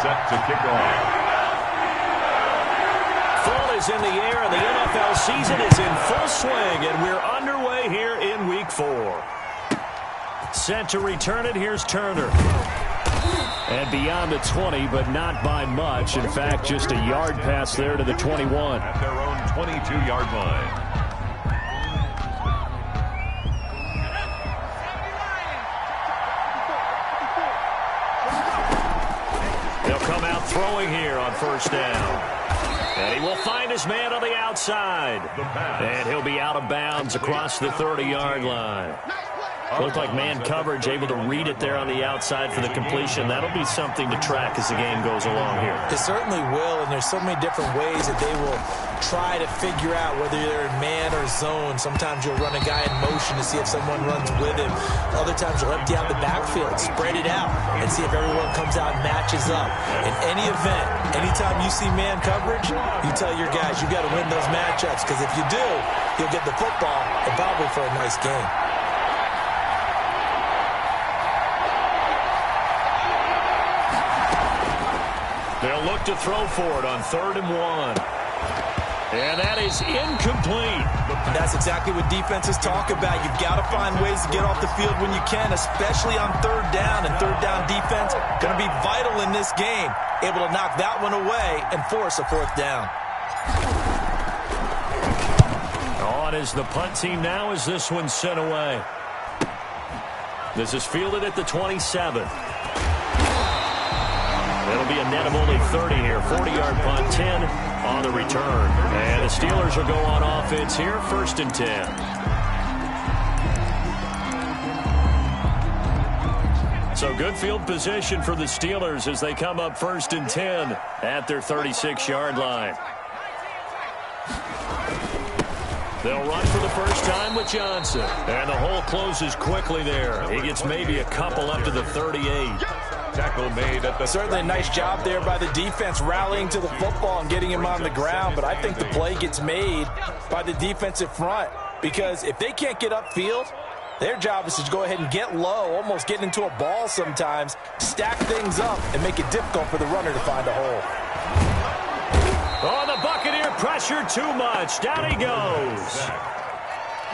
set to kick off. Fall is in the air, and the NFL season is in full swing, and we're underway here in Week 4. Set to return it, here's Turner. And beyond the 20, but not by much. In fact, just a yard pass there to the 21. At their own 22-yard line. They'll come out throwing here on first down. And he will find his man on the outside. And he'll be out of bounds across the 30-yard line. Looked like man coverage, able to read it there on the outside for the completion. That'll be something to track as the game goes along here. It certainly will, and there's so many different ways that they will try to figure out whether they're in man or zone. Sometimes you'll run a guy in motion to see if someone runs with him. Other times you'll empty out the backfield, spread it out, and see if everyone comes out and matches up. In any event, anytime you see man coverage, you tell your guys you got to win those matchups, because if you do, you'll get the football and probably for a nice game. They'll look to throw for it on 3rd and 1. And that is incomplete. And that's exactly what defenses talk about. You've got to find ways to get off the field when you can, especially on 3rd down. And 3rd down defense going to be vital in this game. Able to knock that one away and force a 4th down. On is the punt team now as this one's sent away. This is fielded at the 27. It'll be a net of only 30 here. 40-yard punt, 10 on the return. And the Steelers will go on offense here, 1st and 10. So good field position for the Steelers as they come up 1st and 10 at their 36-yard line. They'll run for the first time with Johnson. And the hole closes quickly there. He gets maybe a couple up to the 38. Tackle made at the... Certainly a nice job there by the defense rallying to the football and getting him on the ground. But I think the play gets made by the defensive front. Because if they can't get upfield, their job is to go ahead and get low, almost get into a ball sometimes, stack things up, and make it difficult for the runner to find a hole. Oh, the Buccaneer pressure too much. Down he goes.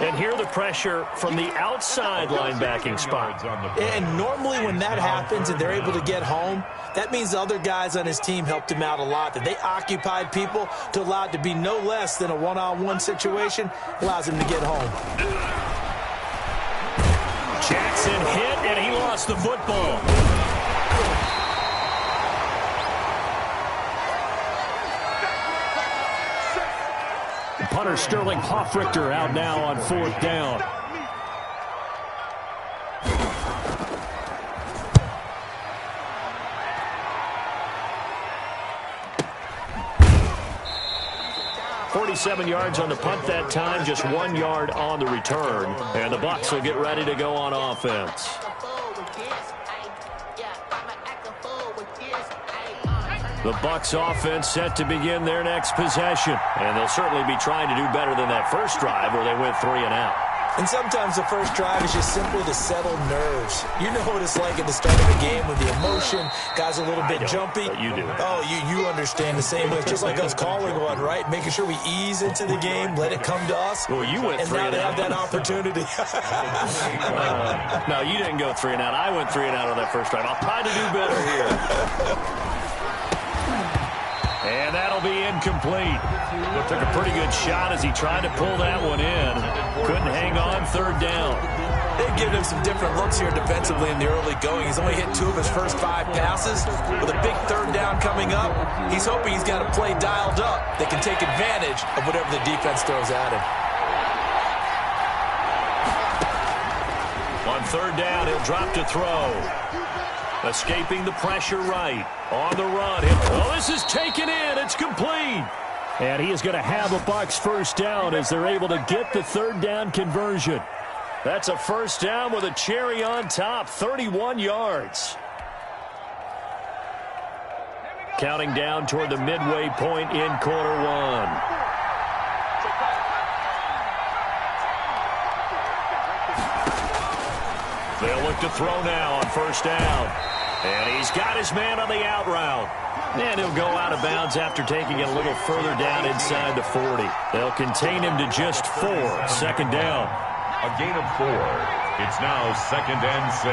And here the pressure from the outside linebacking spot. And normally when that happens and they're able to get home, that means the other guys on his team helped him out a lot. That they occupied people to allow it to be no less than a one-on-one situation, allows him to get home. Jackson hit, and he lost the football. Punter Sterling Hoffrichter out now on 4th down. .47 yards on the punt that time, just 1 yard on the return. And the Bucs will get ready to go on offense. The Bucs offense set to begin their next possession. And they'll certainly be trying to do better than that first drive where they went 3 and out. And sometimes the first drive is just simply to settle nerves. You know what it's like at the start of a game with the emotion. Guys are a little bit jumpy. But you do. Oh, you understand the same way. It's just like us calling one, right? Making sure we ease into the game, let it come to us. Well, you went 3 and now and they out. have that opportunity. No, you didn't go 3 and out. I went 3 and out on that first drive. I'll try to do better here. And that'll be incomplete. It took a pretty good shot as he tried to pull that one in. Couldn't hang on 3rd down. They've given him some different looks here defensively in the early going. He's only hit 2 of his first 5 passes. With a big 3rd down coming up, he's hoping he's got a play dialed up that can take advantage of whatever the defense throws at him. On 3rd down, he'll drop to throw. Escaping the pressure right. On the run. Oh, this is taken in. It's complete. And he is going to have a Bucs first down as they're able to get the 3rd down conversion. That's a first down with a cherry on top. 31 yards. Counting down toward the midway point in quarter 1. They'll look to throw now on first down. And he's got his man on the out route. And he'll go out of bounds after taking it a little further down inside the 40. They'll contain him to just 4. Second down. A gain of 4. It's now 2nd and 6.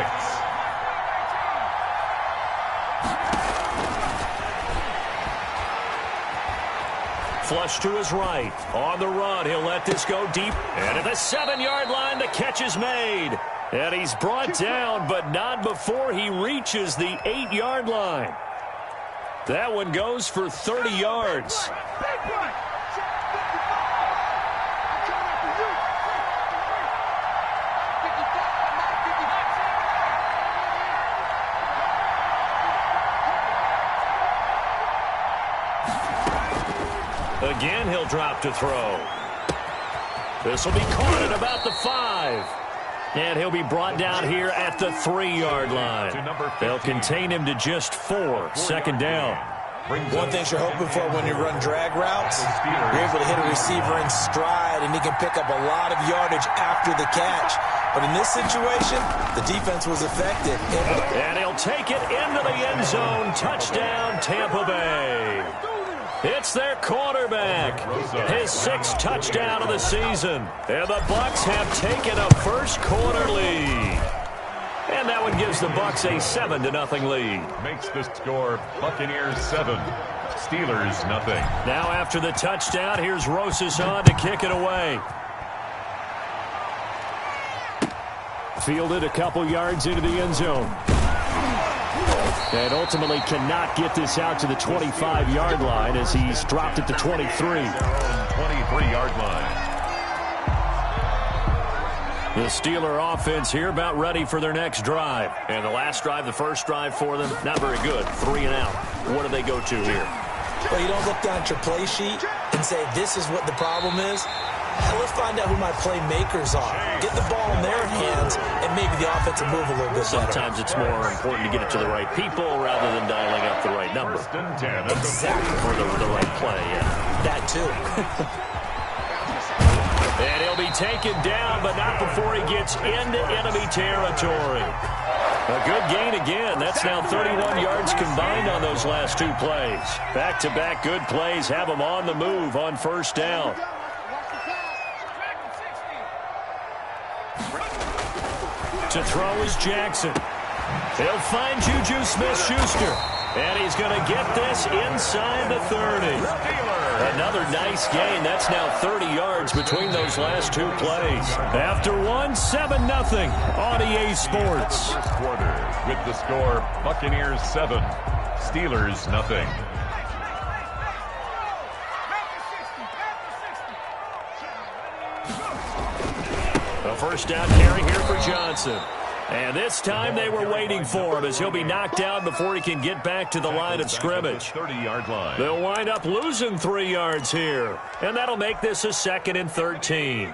Flush to his right. On the run, he'll let this go deep. And at the 7-yard line, the catch is made. And he's brought down, but not before he reaches the 8-yard line. That one goes for 30 yards. Again, he'll drop to throw. This will be caught at about the 5. And he'll be brought down here at the 3-yard line. They'll contain him to just 4. Second down. One thing you're hoping for when you run drag routes, you're able to hit a receiver in stride, and he can pick up a lot of yardage after the catch. But in this situation, the defense was effective. And he'll take it into the end zone. Touchdown, Tampa Bay. It's their quarterback. His 6th touchdown of the season. And the Bucs have taken a first-quarter lead. And that one gives the Bucs a 7-0 lead. Makes the score Buccaneers 7, Steelers 0. Now after the touchdown, here's Rosas on to kick it away. Fielded a couple yards into the end zone. And ultimately cannot get this out to the 25-yard line as he's dropped it to 23. 23-yard line. The Steeler offense here about ready for their next drive. And the last drive, the first drive for them, not very good. 3 and out. What do they go to here? Well, you don't look down at your play sheet and say, this is what the problem is. Let's find out who my playmakers are. Get the ball in their hands, and maybe the offense will move a little bit better. Sometimes it's more important to get it to the right people rather than dialing up the right number. Exactly. For the right play, yeah. That too. And he'll be taken down, but not before he gets into enemy territory. A good gain again. That's now 31 yards combined on those last 2 plays. Back-to-back good plays have him on the move on first down. To throw is Jackson. He'll find Juju Smith-Schuster. And he's going to get this inside the 30. Another nice gain. That's now 30 yards between those last 2 plays. After one, 7-0 on EA Sports. First quarter with the score Buccaneers 7, Steelers 0. A first down carry here for Johnson. And this time they were waiting for him as he'll be knocked down before he can get back to the line of scrimmage. 30-yard line. They'll wind up losing 3 yards here. And that'll make this a 2nd and 13.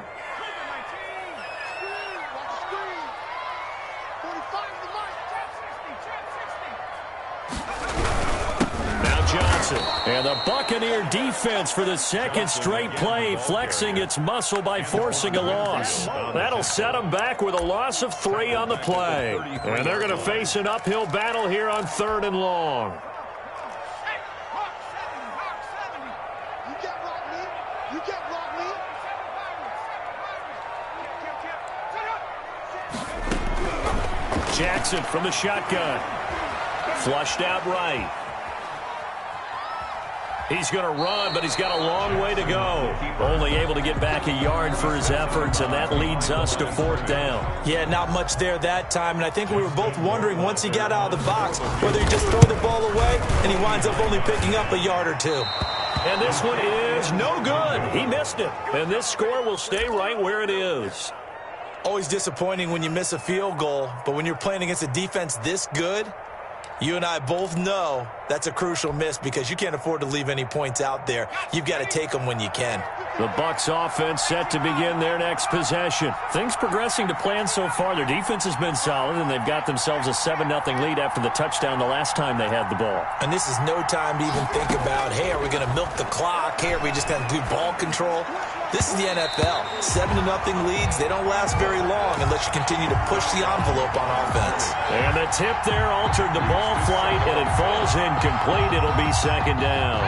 Johnson. And the Buccaneer defense for the 2nd straight play, flexing its muscle by forcing a loss. That'll set them back with a loss of 3 on the play. And they're going to face an uphill battle here on 3rd and long. Jackson from the shotgun. Flushed out right. He's going to run, but he's got a long way to go. Only able to get back a yard for his efforts, and that leads us to 4th down. Yeah, not much there that time, and I think we were both wondering once he got out of the box whether he just throw the ball away, and he winds up only picking up a yard or 2. And this one is no good. He missed it, and this score will stay right where it is. Always disappointing when you miss a field goal, but when you're playing against a defense this good, you and I both know that's a crucial miss because you can't afford to leave any points out there. You've got to take them when you can. The Bucs offense set to begin their next possession. Things progressing to plan so far. Their defense has been solid, and they've got themselves a 7-0 lead after the touchdown the last time they had the ball. And this is no time to even think about, hey, are we going to milk the clock? Hey, are we just going to do ball control? This is the NFL. 7-0 leads, they don't last very long unless you continue to push the envelope on offense. And the tip there altered the ball flight, and it falls incomplete. It'll be second down.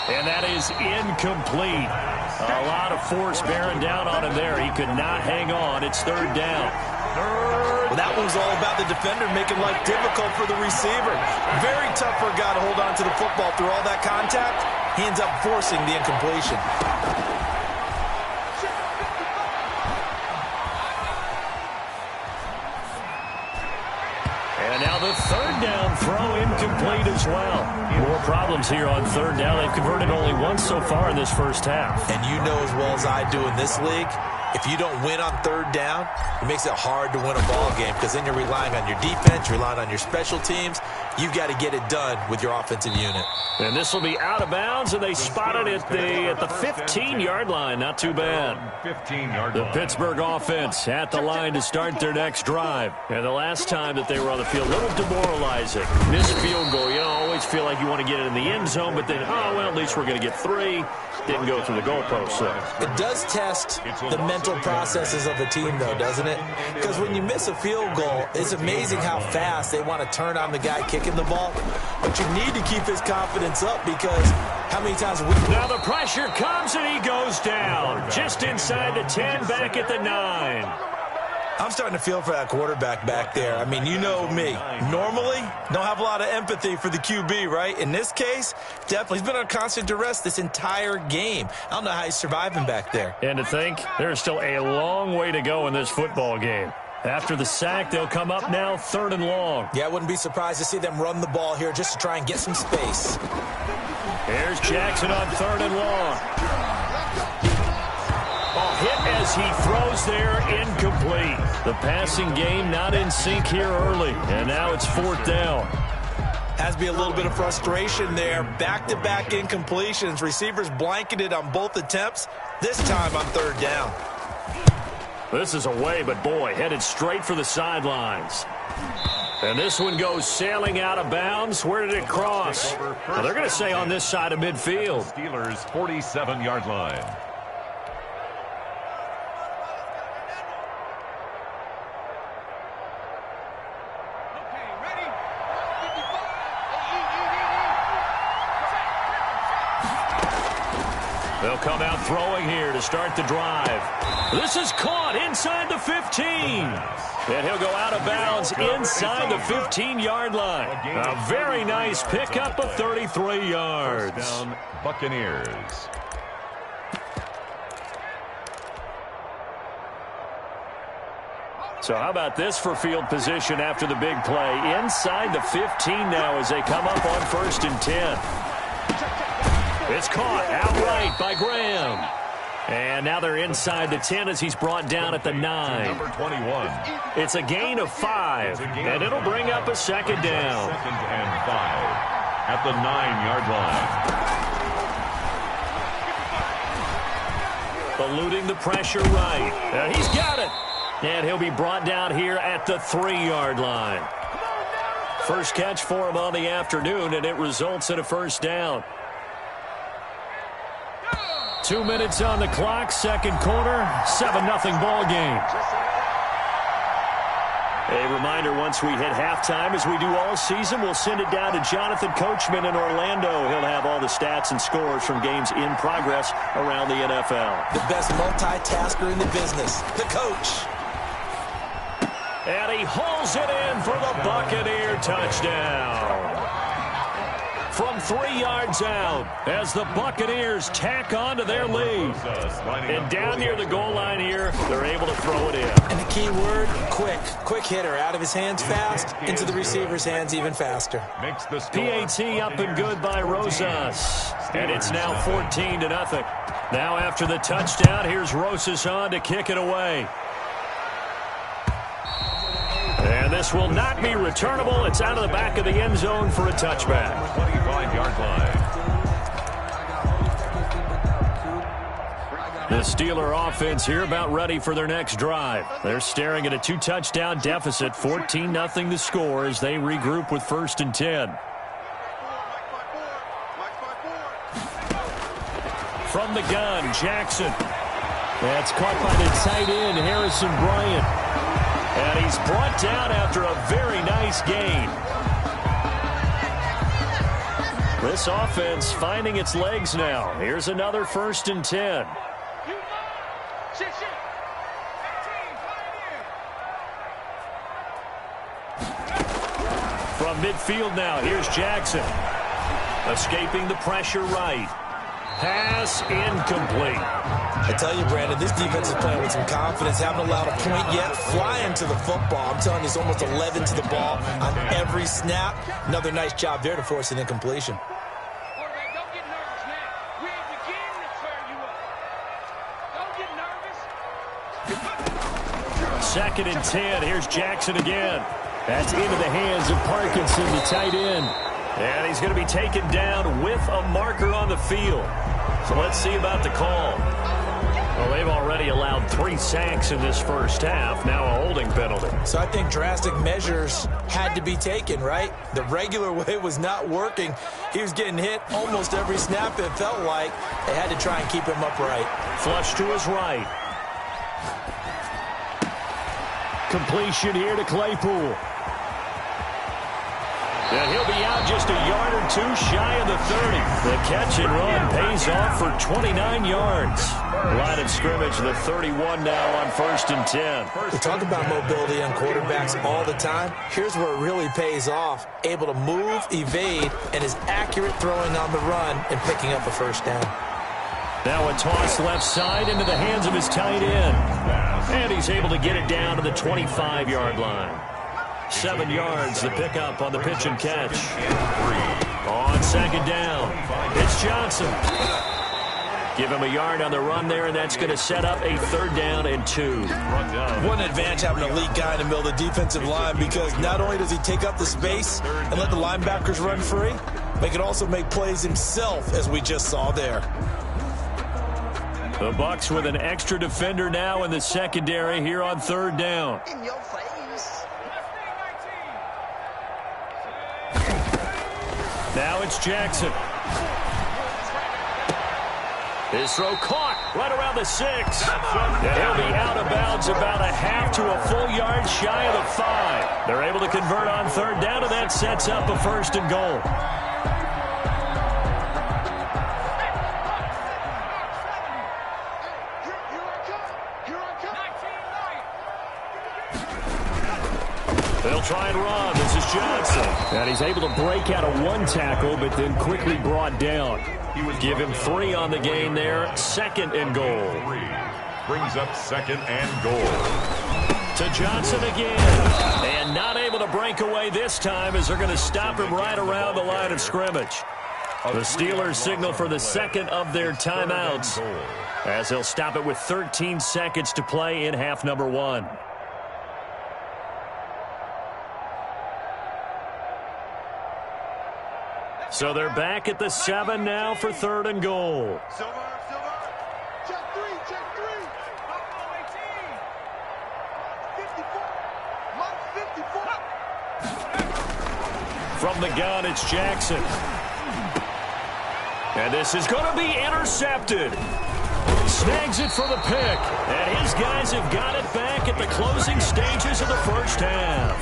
And that is incomplete. A lot of force bearing down on him there. He could not hang on. It's third down. Well, that one's all about the defender making life difficult for the receiver. Very tough for a guy to hold on to the football through all that contact. He ends up forcing the incompletion. And now the third down throw incomplete as well. More problems here on third down. They've converted only once so far in this first half. And you know as well as I do in this league, if you don't win on third down, it makes it hard to win a ball game because then you're relying on your defense, you're relying on your special teams. You've got to get it done with your offensive unit. And this will be out of bounds, and they spotted it at the 15-yard line. Not too bad. 15-yard The line. Pittsburgh offense at the line to start their next drive. And the last time that they were on the field, a little demoralizing. Missed field goal. You always feel like you want to get it in the end zone, but then, oh, well, at least we're going to get 3. Didn't go through the goalpost. So It does test the mental processes of a team, though, doesn't it? Because when you miss a field goal, it's amazing how fast they want to turn on the guy kicking the ball. But you need to keep his confidence up because how many times have we... now the pressure comes, and he goes down. Just inside the 10, back at the 9. I'm starting to feel for that quarterback back there. I mean, you know me. Normally, don't have a lot of empathy for the QB, right? In this case, definitely. He's been on constant duress this entire game. I don't know how he's surviving back there. And to think, there's still a long way to go in this football game. After the sack, they'll come up now 3rd and long. Yeah, I wouldn't be surprised to see them run the ball here just to try and get some space. Here's Jackson on 3rd and long. Hit as he throws there, incomplete. The passing game not in sync here early, and now it's 4th down. Has to be a little bit of frustration there. Back-to-back incompletions. Receivers blanketed on both attempts, this time on 3rd down. This is away, but boy, headed straight for the sidelines. And this one goes sailing out of bounds. Where did it cross? Well, they're going to say on this side of midfield. Steelers 47-yard line. They'll come out throwing here to start the drive. This is caught inside the 15. And he'll go out of bounds inside the 15-yard line. A very nice pickup of 33 yards. First down, Buccaneers. So how about this for field position after the big play? Inside the 15 now as they come up on 1st and 10. It's caught outright by Graham. And now they're inside the 10 as he's brought down at the 9. Number 21. It's a gain of 5, and it'll bring up a second down. 2nd and 5 at the 9-yard line. Eluding the pressure right. And he's got it. And he'll be brought down here at the 3-yard line. First catch for him on the afternoon, and it results in a first down. 2 minutes on the clock, second quarter, 7-0 ball game. A reminder, once we hit halftime, as we do all season, we'll send it down to Jonathan Coachman in Orlando. He'll have all the stats and scores from games in progress around the NFL. The best multitasker in the business, the coach. And he hauls it in for the Buccaneer touchdown. From 3 yards out as the Buccaneers tack on to their lead. And down near the goal line here, they're able to throw it in. And the key word, quick. Quick hitter. Out of his hands fast, into the receiver's hands even faster. Makes the score. PAT up and good by Rosas. And it's now 14-0. Now after the touchdown, here's Rosas on to kick it away. And this will not be returnable. It's out of the back of the end zone for a touchback. 25-yard line. The Steeler offense here about ready for their next drive. They're staring at a 2-touchdown deficit, 14-0 the score as they regroup with 1st and 10. From the gun, Jackson. That's caught by the tight end, Harrison Bryant. And he's brought down after a very nice gain. This offense finding its legs now. Here's another 1st and 10. From midfield now, here's Jackson. Escaping the pressure right. Pass incomplete. I tell you, Brandon, this defense is playing with some confidence. Haven't allowed a point yet. Flying to the football. I'm telling you, it's almost 11 to the ball on every snap. Another nice job there to force an incompletion. Quarterback, don't get nervous, man. We ain't beginning to tear you up. Don't get nervous. 2nd and 10. Here's Jackson again. That's into the hands of Parkinson, the tight end. And he's going to be taken down with a marker on the field. So let's see about the call. Well, they've already allowed 3 sacks in this first half. Now a holding penalty. So I think drastic measures had to be taken, right? The regular way was not working. He was getting hit almost every snap, it felt like. They had to try and keep him upright. Flush to his right. Completion here to Claypool. And he'll be out just a yard or 2 shy of the 30. The catch and run pays off for 29 yards. Line of scrimmage, the 31 now on 1st and 10. We talk about mobility on quarterbacks all the time. Here's where it really pays off. Able to move, evade, and is accurate throwing on the run and picking up a 1st down. Now a toss left side into the hands of his tight end. And he's able to get it down to the 25-yard line. 7 yards, the pickup on the pitch and catch. On 2nd down, it's Johnson. Give him a yard on the run there, and that's going to set up a 3rd down and 2. What an advantage having an elite guy in the middle of the defensive line, because not only does he take up the space and let the linebackers run free, but he can also make plays himself, as we just saw there. The Bucs with an extra defender now in the secondary here on 3rd down. In your face. Now it's Jackson. His throw caught right around the 6. And he'll be out of bounds about a half to a full yard shy of the 5. They're able to convert on 3rd down, and that sets up a 1st and goal. They'll try and run. This is Johnson. And he's able to break out of 1 tackle, but then quickly brought down. Give him 3 on the gain there. 2nd and goal. Brings up 2nd and goal. To Johnson again. And not able to break away this time as they're going to stop him right around the line of scrimmage. The Steelers signal for the 2nd of their timeouts as they'll stop it with 13 seconds to play in half number 1. So they're back at the 7 now for 3rd and goal. Silver. Check 3. 54. From the gun, it's Jackson. And this is going to be intercepted. Snags it for the pick. And his guys have got it back at the closing stages of the first half.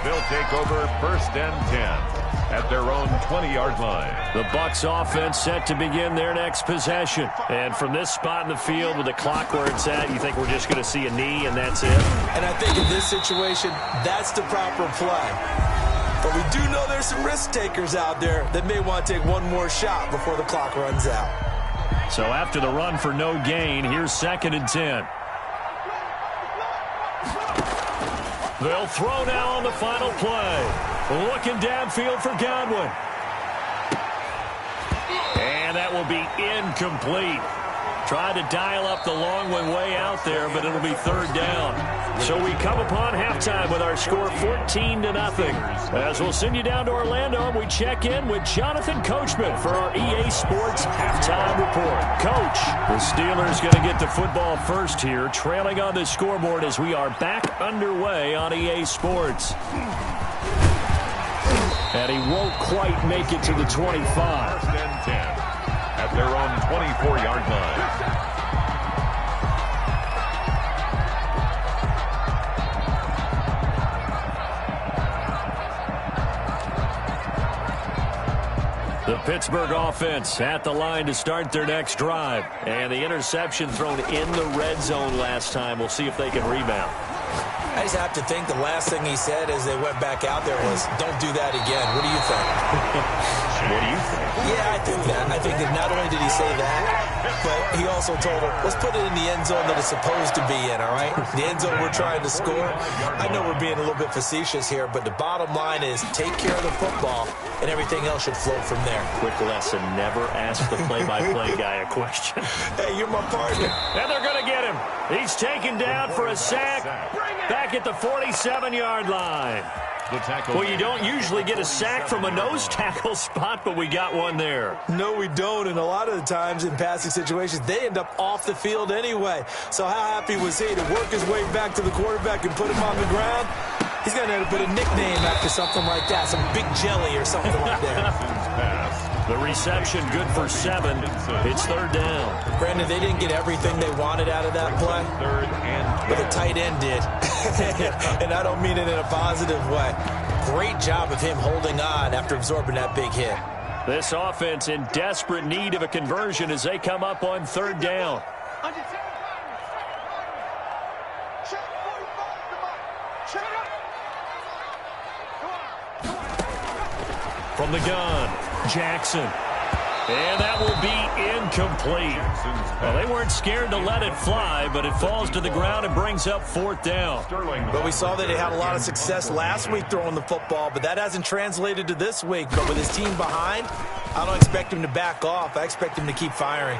They'll take over 1st and 10 at their own 20-yard line. The Bucs offense set to begin their next possession. And from this spot in the field with the clock where it's at, you think we're just going to see a knee and that's it? And I think in this situation, that's the proper play. But we do know there's some risk takers out there that may want to take one more shot before the clock runs out. So after the run for no gain, here's 2nd and 10. They'll throw now on the final play. Looking downfield for Godwin. And that will be incomplete. Tried to dial up the long one way out there, but it'll be third down. So we come upon halftime with our score 14-0. As we'll send you down to Orlando, and we check in with Jonathan Coachman for our EA Sports Halftime Report. Coach, the Steelers going to get the football first here, trailing on the scoreboard as we are back underway on EA Sports. And he won't quite make it to the 25. First and 10 at their own 24-yard line. The Pittsburgh offense at the line to start their next drive. And the interception thrown in the red zone last time. We'll see if they can rebound. I just have to think the last thing he said as they went back out there was, don't do that again. What do you think? What do you think? Yeah, I think that. I think that not only did he say that, but he also told him, let's put it in the end zone that it's supposed to be in, all right? The end zone we're trying to score. I know we're being a little bit facetious here, but the bottom line is take care of the football, and everything else should flow from there. Quick lesson, never ask the play-by-play guy a question. Hey, you're my partner. And they're going to get him. He's taken down for a sack back at the 47-yard line. Well, you don't usually get a sack from a nose tackle spot, but we got one there. No, we don't, and a lot of the times in passing situations, they end up off the field anyway. So how happy was he to work his way back to the quarterback and put him on the ground? He's going to end up with a nickname after something like that, some Big Jelly or something like that. The reception good for 7. It's third down. Brandon, they didn't get everything they wanted out of that play, but the tight end did. And I don't mean it in a positive way. Great job of him holding on after absorbing that big hit. This offense in desperate need of a conversion as they come up on third down. From the gun, Jackson. And that will be incomplete. Well, they weren't scared to let it fly, but it falls to the ground and brings up fourth down. But we saw that they had a lot of success last week throwing the football, but that hasn't translated to this week. But with his team behind, I don't expect him to back off. I expect him to keep firing.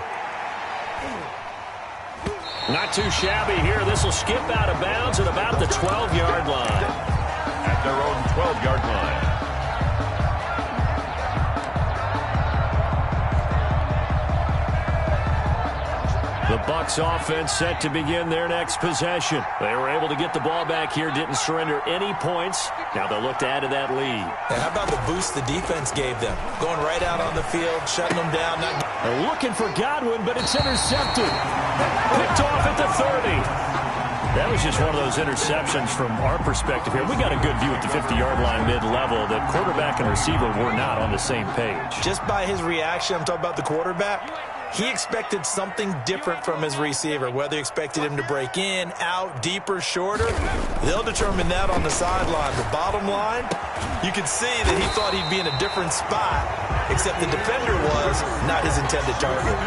Not too shabby here. This will skip out of bounds at about the 12-yard line. At their own 12-yard line. The Bucs offense set to begin their next possession. They were able to get the ball back here, didn't surrender any points. Now they'll look to add to that lead. And how about the boost the defense gave them? Going right out on the field, shutting them down. They're looking for Godwin, but it's intercepted. Picked off at the 30. That was just one of those interceptions from our perspective here. We got a good view at the 50-yard line mid-level. The quarterback and receiver were not on the same page. Just by his reaction, I'm talking about the quarterback, he expected something different from his receiver. Whether he expected him to break in, out, deeper, shorter, they'll determine that on the sideline. The bottom line, you could see that he thought he'd be in a different spot, except the defender was not his intended target.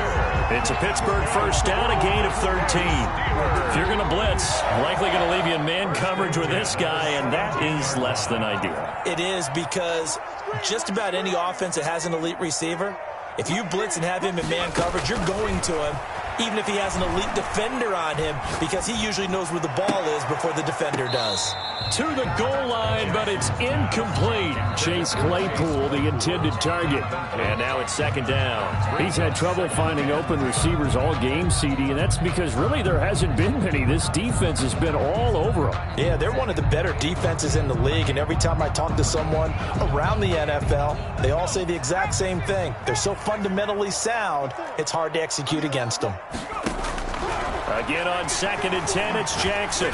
It's a Pittsburgh first down, a gain of 13. If you're going to blitz, likely going to leave you in man coverage with this guy, and that is less than ideal. It is, because just about any offense that has an elite receiver, if you blitz and have him in man coverage, you're going to him, even if he has an elite defender on him, because he usually knows where the ball is before the defender does. To the goal line, but it's incomplete. Chase Claypool, the intended target. And now it's second down. He's had trouble finding open receivers all game, CD, and that's because really there hasn't been many. This defense has been all over them. Yeah, they're one of the better defenses in the league, and every time I talk to someone around the NFL, they all say the exact same thing. They're so fundamentally sound, it's hard to execute against them. Again on 2nd and 10, it's Jackson.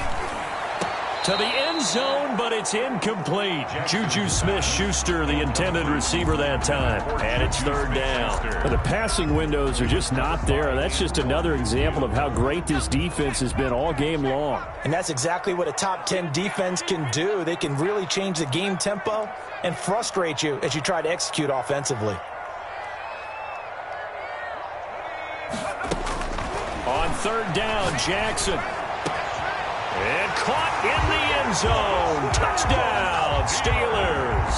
To the end zone, but it's incomplete. Juju Smith-Schuster, the intended receiver that time. And it's third down. The passing windows are just not there. That's just another example of how great this defense has been all game long. And that's exactly what a top 10 defense can do. They can really change the game tempo and frustrate you as you try to execute offensively. On third down, Jackson. And caught in the end zone. Touchdown, Steelers.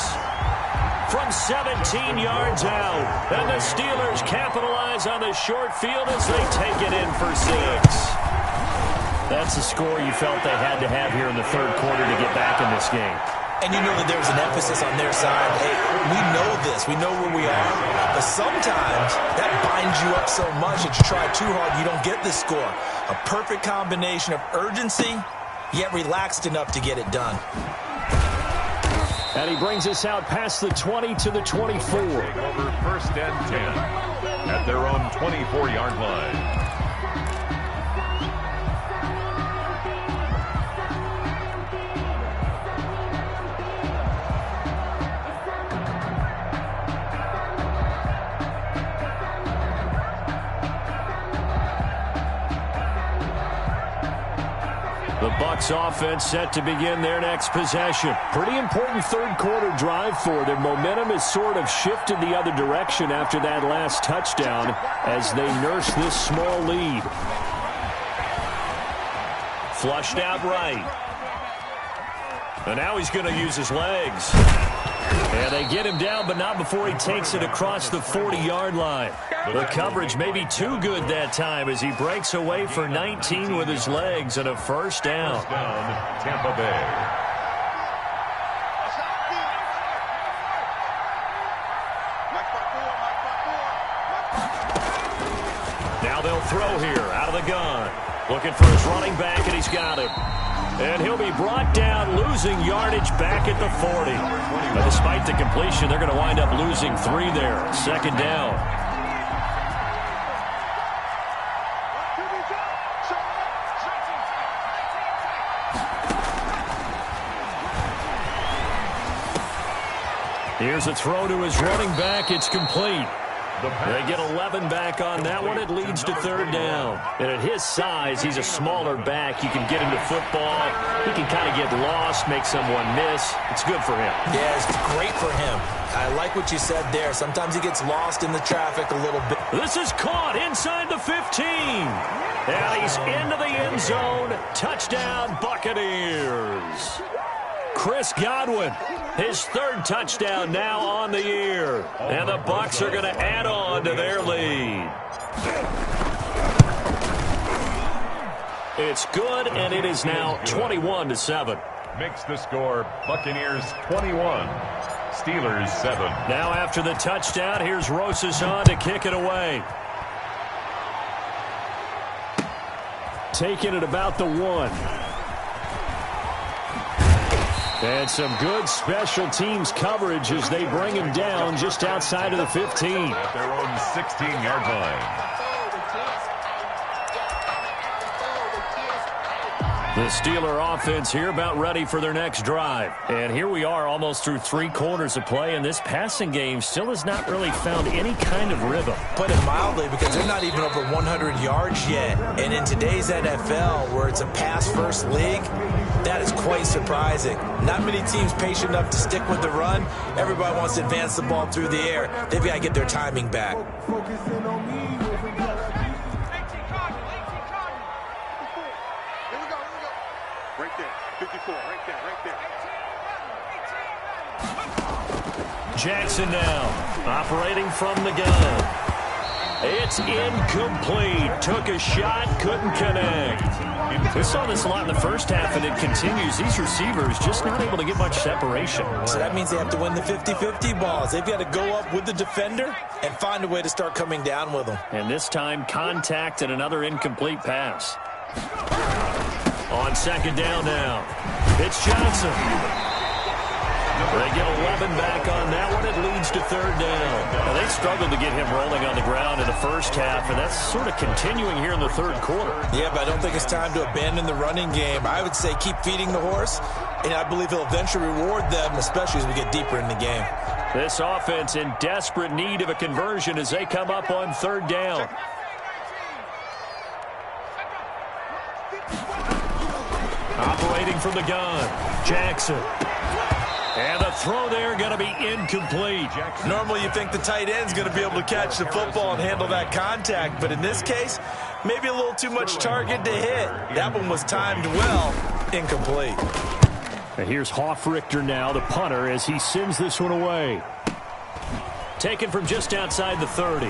from 17 yards out. And the Steelers capitalize on the short field as they take it in for 6. That's the score you felt they had to have here in the third quarter to get back in this game. And you know that there's an emphasis on their side. Hey, we know this. We know where we are. But sometimes that binds you up so much that you try too hard, you don't get the score. A perfect combination of urgency, yet relaxed enough to get it done. And he brings us out past the 20 to the 24. Over first and 10 at their own 24-yard line. The Bucs offense set to begin their next possession. Pretty important third quarter drive for them. Momentum has sort of shifted the other direction after that last touchdown as they nurse this small lead. Flushed out right. And now he's going to use his legs. And they get him down, but not before he takes it across the 40-yard line. The coverage may be too good that time as he breaks away for 19 with his legs and a first down. Tampa Bay. Now they'll throw here out of the gun. Looking for his running back, and he's got him. And he'll be brought down, losing yardage back at the 40. But despite the completion, they're going to wind up losing 3 there. Second down. Here's a throw to his running back. It's complete. They get 11 back on that one. It leads to third down. And at his size, he's a smaller back. You can get him to football. He can kind of get lost, make someone miss. It's good for him. Yeah, it's great for him. I like what you said there. Sometimes he gets lost in the traffic a little bit. This is caught inside the 15. And he's into the end zone. Touchdown, Buccaneers. Chris Godwin, his third touchdown now on the year. And the Bucs are going to add on to their lead. It's good, and it is now 21-7. Makes the score Buccaneers 21, Steelers 7. Now after the touchdown, here's Rosas on to kick it away. Taking it about the 1. And some good special teams coverage as they bring him down just outside of the 15. At their own 16-yard line. The Steeler offense here about ready for their next drive. And here we are almost through 3 quarters of play, and this passing game still has not really found any kind of rhythm. Put it mildly, because they're not even over 100 yards yet. And in today's NFL, where it's a pass-first league, that is quite surprising. Not many teams patient enough to stick with the run. Everybody wants to advance the ball through the air. They've got to get their timing back. Right there, 54, right there. Jackson now, operating from the gun. It's incomplete. Took a shot, couldn't connect. We saw this a lot in the first half, and it continues. These receivers just not able to get much separation. So that means they have to win the 50-50 balls. They've got to go up with the defender and find a way to start coming down with them. And this time, contact and another incomplete pass. On second down now, it's Johnson. They get 11 back on that one. It leads to third down. Now, they struggled to get him rolling on the ground in the first half, and that's sort of continuing here in the third quarter. Yeah, but I don't think it's time to abandon the running game. I would say keep feeding the horse, and I believe he'll eventually reward them, especially as we get deeper in the game. This offense in desperate need of a conversion as they come up on third down. Operating from the gun, Jackson. And the throw there going to be incomplete. Normally you think the tight end's going to be able to catch the football and handle that contact, but in this case, maybe a little too much target to hit. That one was timed well, incomplete. And here's Hofrichter now, the punter, as he sends this one away. taken from just outside the 30.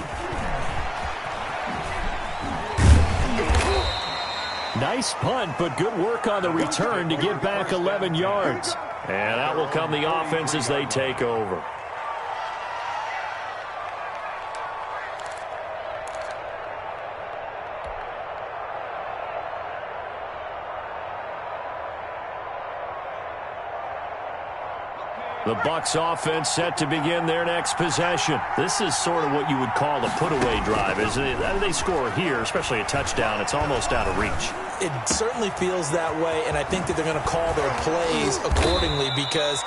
Nice punt, but good work on the return to get back 11 yards. And out will come the offense as they take over. The Bucs offense set to begin their next possession. This is sort of what you would call a put-away drive, isn't it? They score here, especially a touchdown. It's almost out of reach. It certainly feels that way, and I think that they're going to call their plays accordingly because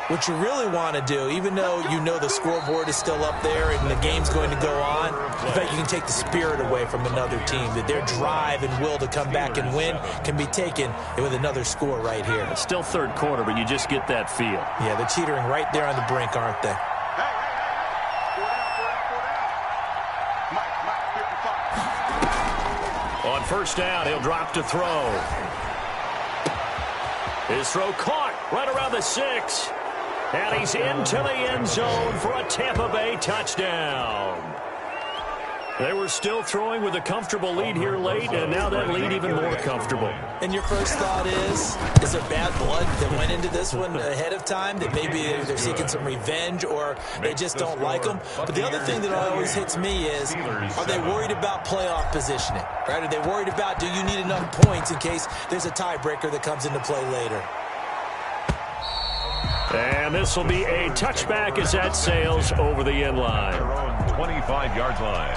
what you really want to do, even though you know the scoreboard is still up there and the game's going to go on, in fact, you can take the spirit away from another team, that their drive and will to come back and win can be taken with another score right here. It's still third quarter, but you just get that feel. Yeah, they're teetering right there on the brink, aren't they? On first down, he'll drop to throw. His throw caught right around the 6. And he's into the end zone for a Tampa Bay touchdown. They were still throwing with a comfortable lead here late, and now that lead even more comfortable. And your first thought is there bad blood that went into this one ahead of time, that maybe they're seeking some revenge or they just don't like them? But the other thing that always hits me is, are they worried about playoff positioning? Right? Are they worried about, do you need enough points in case there's a tiebreaker that comes into play later? And this will be a touchback as that sails over the end line. Their own 25-yard line.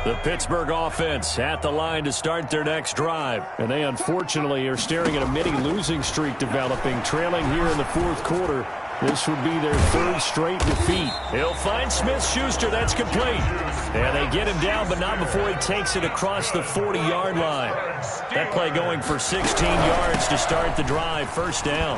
The Pittsburgh offense at the line to start their next drive. And they unfortunately are staring at a mini losing streak developing, trailing here in the fourth quarter. This would be their third straight defeat. He'll find Smith-Schuster. That's complete. And they get him down, but not before he takes it across the 40-yard line. That play going for 16 yards to start the drive. First down.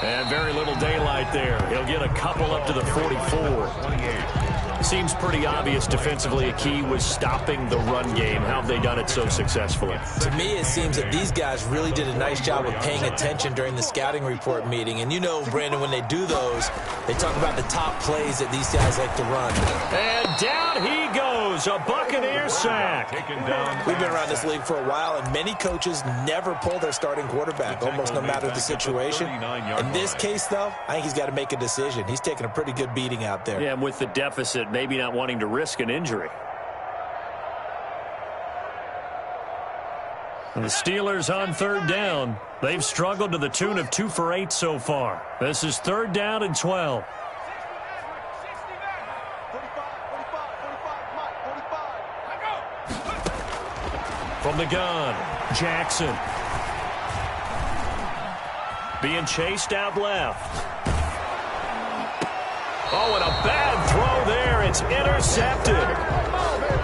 And very little daylight there. He'll get a couple up to the 44. Seems pretty obvious defensively a key was stopping the run game. How have they done it so successfully? To me, it seems that these guys really did a nice job of paying attention during the scouting report meeting. And you know, Brandon, when they do those, they talk about the top plays that these guys like to run. And down he goes, a Buccaneer sack. We've been around this league for a while, and many coaches never pull their starting quarterback, almost no matter the situation. In this case, though, I think he's got to make a decision. He's taking a pretty good beating out there. Yeah, and with the deficit, maybe not wanting to risk an injury. And the Steelers on third down. They've struggled to the tune of 2 for 8 so far. This is third down and 12. From the gun, Jackson. Being chased out left. Oh, and a bad throw there. It's intercepted.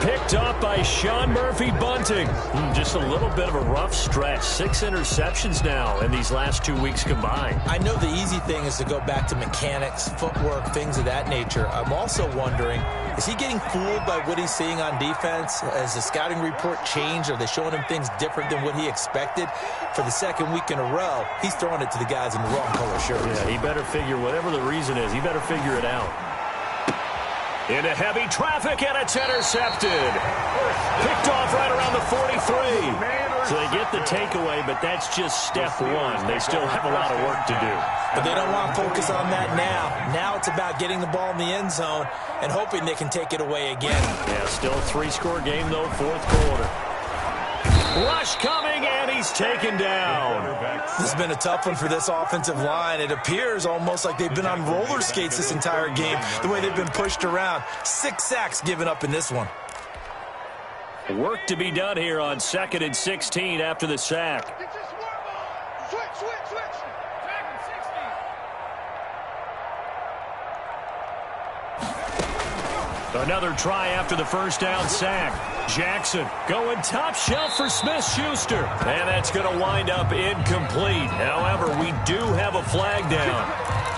Picked up by Sean Murphy-Bunting. Just a little bit of a rough stretch. 6 interceptions now in these last 2 weeks combined. I know the easy thing is to go back to mechanics, footwork, things of that nature. I'm also wondering, is he getting fooled by what he's seeing on defense? Has the scouting report changed? Are they showing him things different than what he expected? For the second week in a row, he's throwing it to the guys in the wrong color shirts. Yeah, he better figure, whatever the reason is, he better figure it out. Into heavy traffic, and it's intercepted. Picked off right around the 43. So they get the takeaway, but that's just step one. They still have a lot of work to do. But they don't want to focus on that now. Now it's about getting the ball in the end zone and hoping they can take it away again. Yeah, still a 3-score game, though, fourth quarter. Rush coming, and he's taken down. This has been a tough one for this offensive line. It appears almost like they've been on roller skates this entire game, the way they've been pushed around. 6 sacks given up in this one. Work to be done here on 2nd and 16 after the sack. Switch. Another try after the first down sack. Jackson going top shelf for Smith-Schuster. And that's going to wind up incomplete. However, we do have a flag down.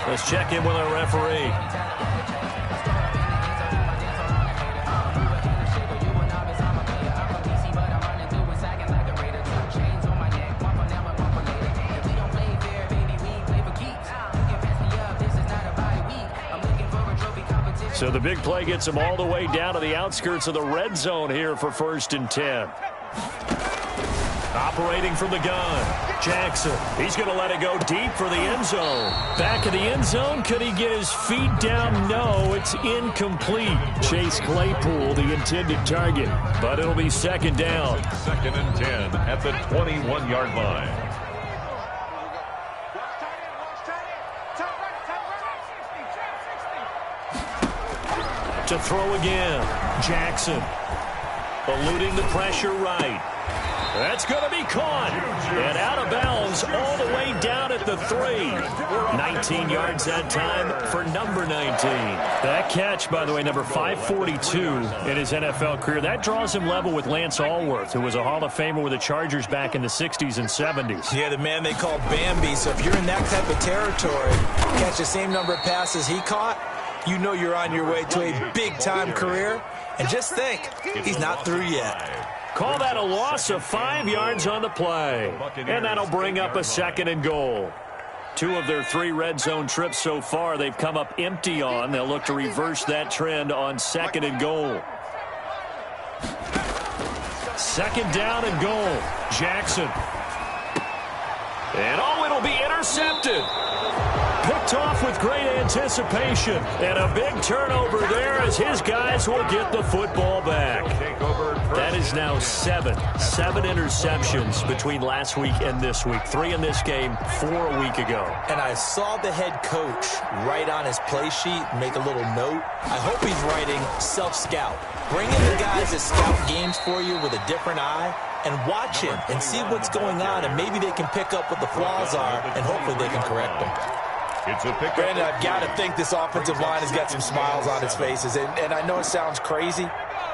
Let's check in with our referee. So the big play gets him all the way down to the outskirts of the red zone here for 1st and 10. Operating from the gun, Jackson. He's going to let it go deep for the end zone. Back of the end zone, could he get his feet down? No, it's incomplete. Chase Claypool, the intended target, but it'll be 2nd down. 2nd and 10 at the 21-yard line. To throw again, Jackson. Eluding the pressure right. That's going to be caught. And out of bounds all the way down at the 3. 19 yards that time for number 19. That catch, by the way, number 542 in his NFL career. That draws him level with Lance Allworth, who was a Hall of Famer with the Chargers back in the 60s and 70s. Yeah, the man they call Bambi. So if you're in that type of territory, catch the same number of passes he caught, you know you're on your way to a big-time career. And just think, he's not through yet. Call that a loss of 5 yards on the play. And that'll bring up a 2nd and goal. 2 of their 3 red zone trips so far they've come up empty on. They'll look to reverse that trend on 2nd and goal. 2nd down and goal. Jackson. And it'll be intercepted. Picked off with great anticipation. And a big turnover there as his guys will get the football back. That is now 7 interceptions between last week and this week. 3 in this game, 4 a week ago. And I saw the head coach write on his play sheet, make a little note. I hope he's writing self-scout. Bring in the guys that scout games for you with a different eye and watch him and see what's going on, and maybe they can pick up what the flaws are, and hopefully they can correct them. Brandon, I've got to think this offensive line has got some smiles on its faces, and I know it sounds crazy,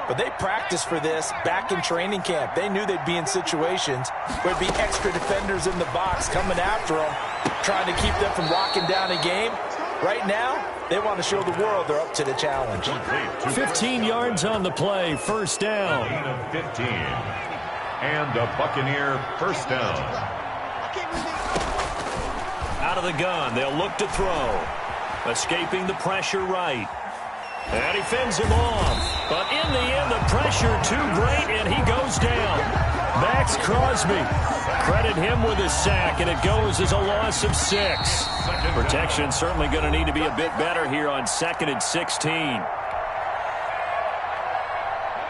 but they practiced for this back in training camp. They knew they'd be in situations where there'd be extra defenders in the box coming after them, trying to keep them from locking down a game. Right now, they want to show the world they're up to the challenge. 15 yards on the play, 1st down. 15. And a Buccaneer 1st down. Out of the gun, they'll look to throw. Escaping the pressure right. And he fends him off. But in the end, the pressure too great, and he goes down. Max Crosby. Credit him with a sack, and it goes as a loss of 6. Protection certainly going to need to be a bit better here on 2nd and 16.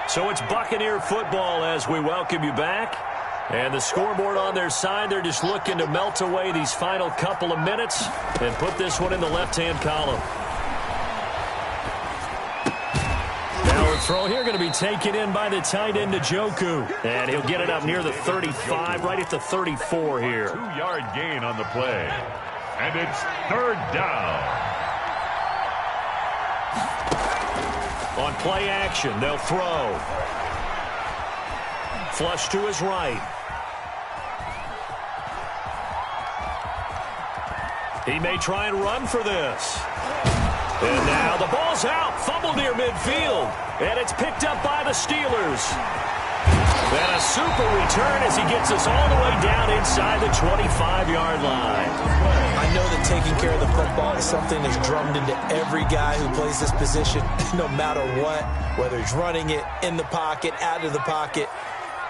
So it's Buccaneer football as we welcome you back. And the scoreboard on their side, they're just looking to melt away these final couple of minutes and put this one in the left-hand column. Now a throw here going to be taken in by the tight end, Njoku. And he'll get it up near the 35, right at the 34 here. 2-yard gain on the play. And it's 3rd down. On play action, they'll throw. Flush to his right. He may try and run for this. And now the ball's out. Fumble near midfield. And it's picked up by the Steelers. And a super return as he gets us all the way down inside the 25-yard line. I know that taking care of the football is something that's drummed into every guy who plays this position, no matter what, whether he's running it, in the pocket, out of the pocket.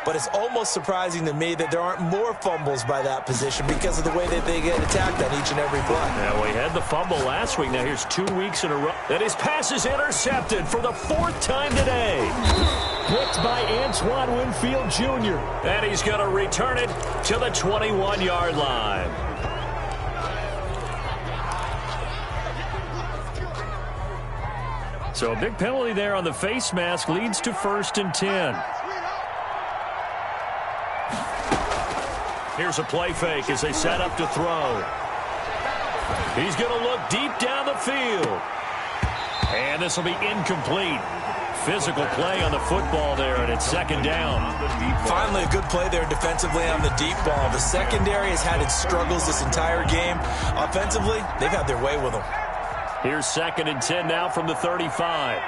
But it's almost surprising to me that there aren't more fumbles by that position because of the way that they get attacked on each and every play. Now, we had the fumble last week. Now, here's 2 weeks in a row. And his pass is intercepted for the 4th time today. Picked by Antoine Winfield Jr. And he's going to return it to the 21-yard line. So a big penalty there on the face mask leads to 1st and 10. Here's a play fake as they set up to throw. He's going to look deep down the field. And this will be incomplete. Physical play on the football there, and it's 2nd down. Finally, a good play there defensively on the deep ball. The secondary has had its struggles this entire game. Offensively, they've had their way with them. Here's 2nd and 10 now from the 35.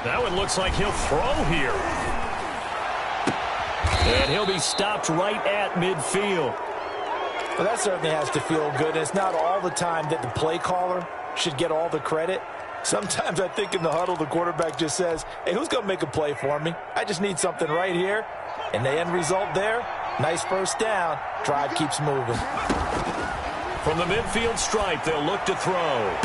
That one looks like he'll throw here. And he'll be stopped right at midfield. Well, that certainly has to feel good. It's not all the time that the play caller should get all the credit. Sometimes I think in the huddle, the quarterback just says, hey, who's going to make a play for me? I just need something right here. And the end result there, nice first down. Drive keeps moving. From the midfield stripe, they'll look to throw.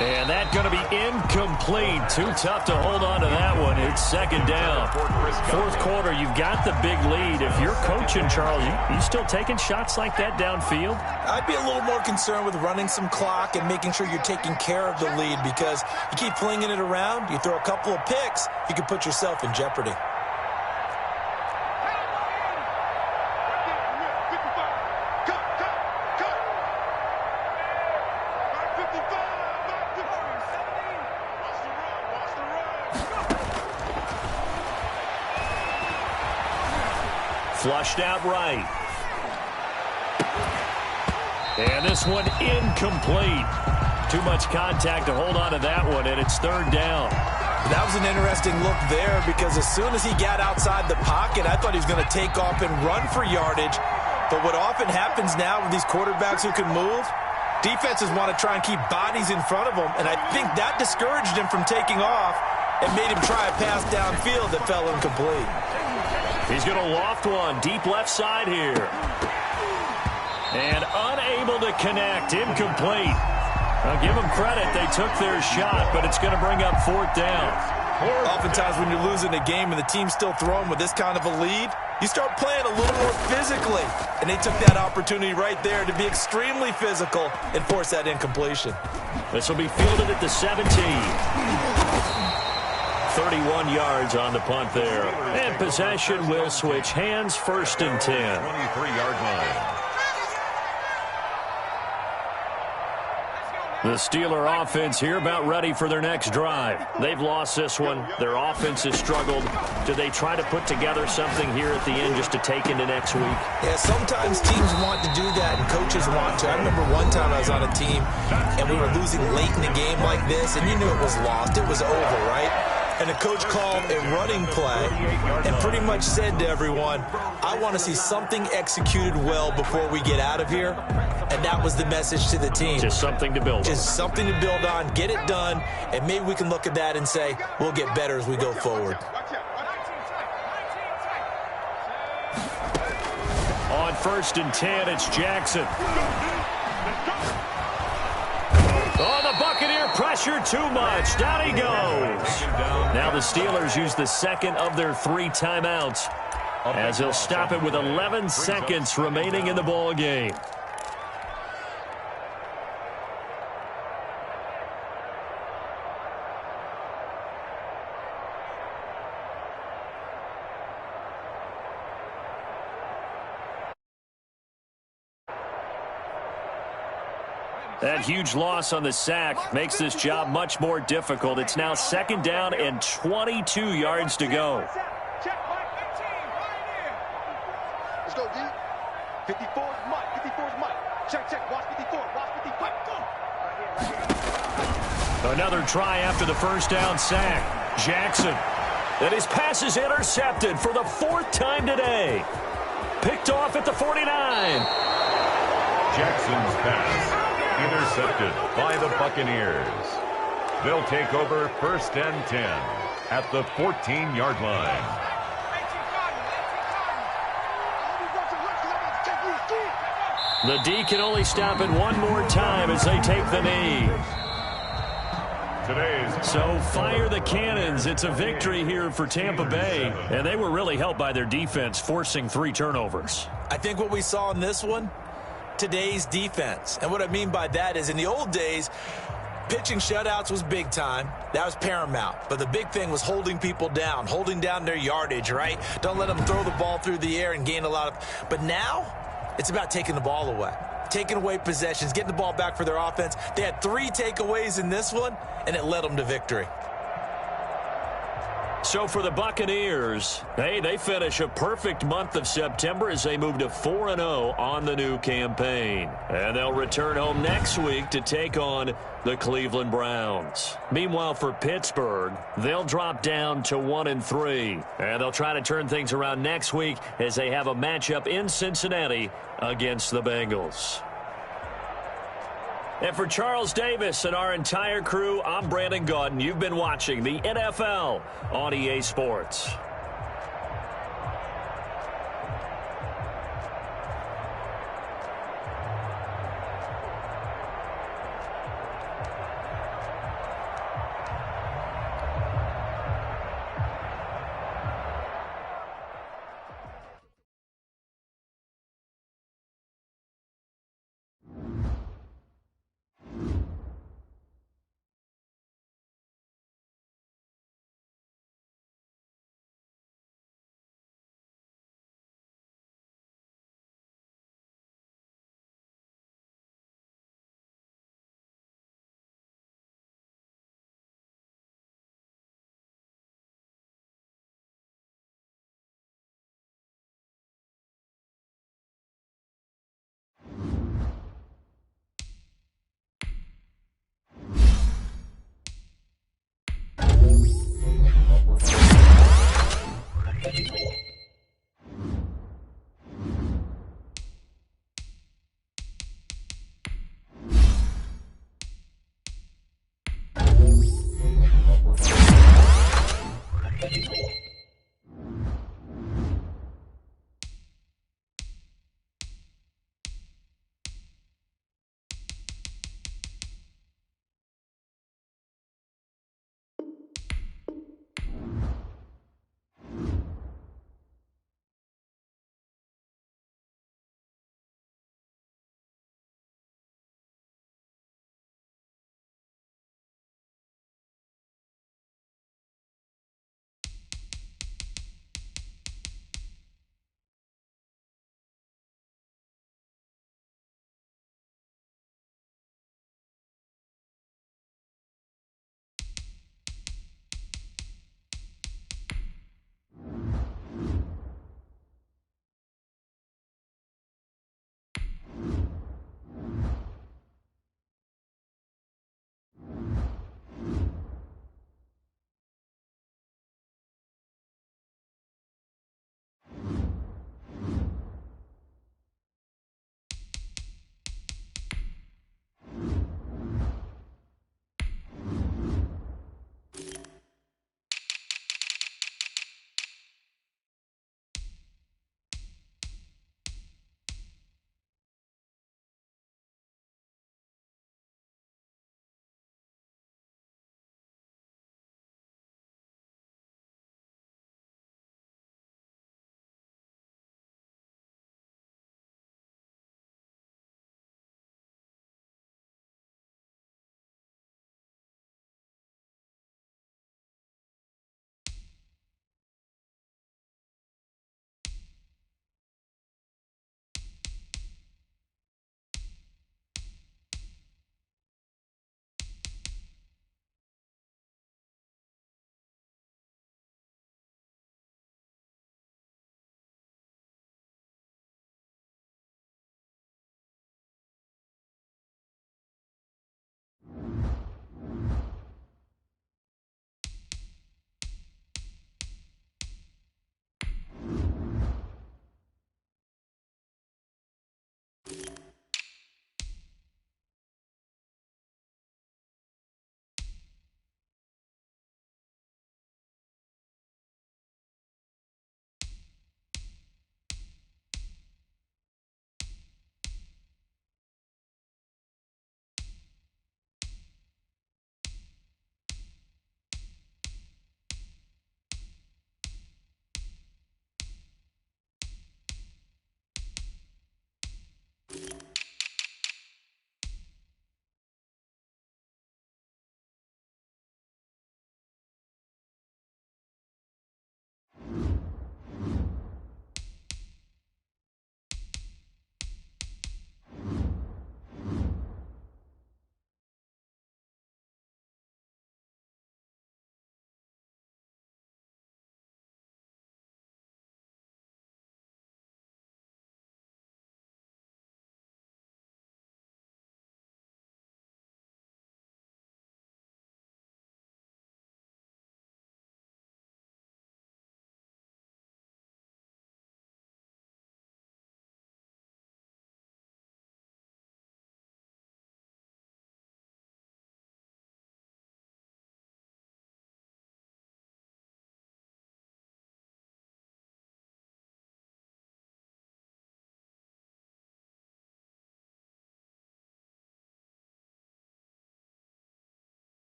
And that's going to be incomplete. Too tough to hold on to that one. It's second down. Fourth quarter, you've got the big lead. If you're coaching, Charles, you still taking shots like that downfield? I'd be a little more concerned with running some clock and making sure you're taking care of the lead, because you keep flinging it around, you throw a couple of picks, you can put yourself in jeopardy. Flushed out right. And this one incomplete. Too much contact to hold on to that one, and it's third down. That was an interesting look there, because as soon as he got outside the pocket, I thought he was going to take off and run for yardage. But what often happens now with these quarterbacks who can move, defenses want to try and keep bodies in front of them, and I think that discouraged him from taking off and made him try a pass downfield that fell incomplete. He's going to loft one deep left side here. And unable to connect. Incomplete. I'll give them credit. They took their shot, but it's going to bring up fourth down. Oftentimes when you're losing a game and the team's still throwing with this kind of a lead, you start playing a little more physically. And they took that opportunity right there to be extremely physical and force that incompletion. This will be fielded at the 17. 31 yards on the punt there. And possession will switch hands, first and 10. 23-yard line. The Steeler offense here about ready for their next drive. They've lost this one. Their offense has struggled. Do they try to put together something here at the end just to take into next week? Yeah, sometimes teams want to do that and coaches want to. I remember one time I was on a team and we were losing late in the game like this, and you knew it was lost. It was over, right? And the coach called a running play and pretty much said to everyone, I want to see something executed well before we get out of here. And that was the message to the team. Just something to build on. Just something to build on, get it done, and maybe we can look at that and say, we'll get better as we go forward. On first and 10, it's Jackson. Oh, the Buccaneer pressure too much. Down he goes. Now the Steelers use the second of their 3 timeouts as they'll stop it with 11 seconds remaining in the ball game. That huge loss on the sack makes this job much more difficult. It's now second down and 22 yards to go. Let's go, D. 54 is Mike. 54 is Mike. Check. Watch 54. Watch 55. Go. Another try after the first down sack. Jackson. And his pass is intercepted for the 4th time today. Picked off at the 49. Jackson's pass intercepted by the Buccaneers. They'll take over first and 10 at the 14-yard line. The D can only stop it one more time as they take the knee. So fire the cannons. It's a victory here for Tampa Bay. And they were really helped by their defense, forcing 3 turnovers. I think what we saw in this one, today's defense. And what I mean by that is in the old days, pitching shutouts was big time. That was paramount. But the big thing was holding people down, holding down their yardage, right? Don't let them throw the ball through the air and gain a lot of... But now, it's about taking the ball away. Taking away possessions, getting the ball back for their offense. They had 3 takeaways in this one, and it led them to victory. So for the Buccaneers, hey, they finish a perfect month of September as they move to 4-0 on the new campaign. And they'll return home next week to take on the Cleveland Browns. Meanwhile, for Pittsburgh, they'll drop down to 1-3. And they'll try to turn things around next week as they have a matchup in Cincinnati against the Bengals. And for Charles Davis and our entire crew, I'm Brandon Gaudin. You've been watching the NFL on EA Sports.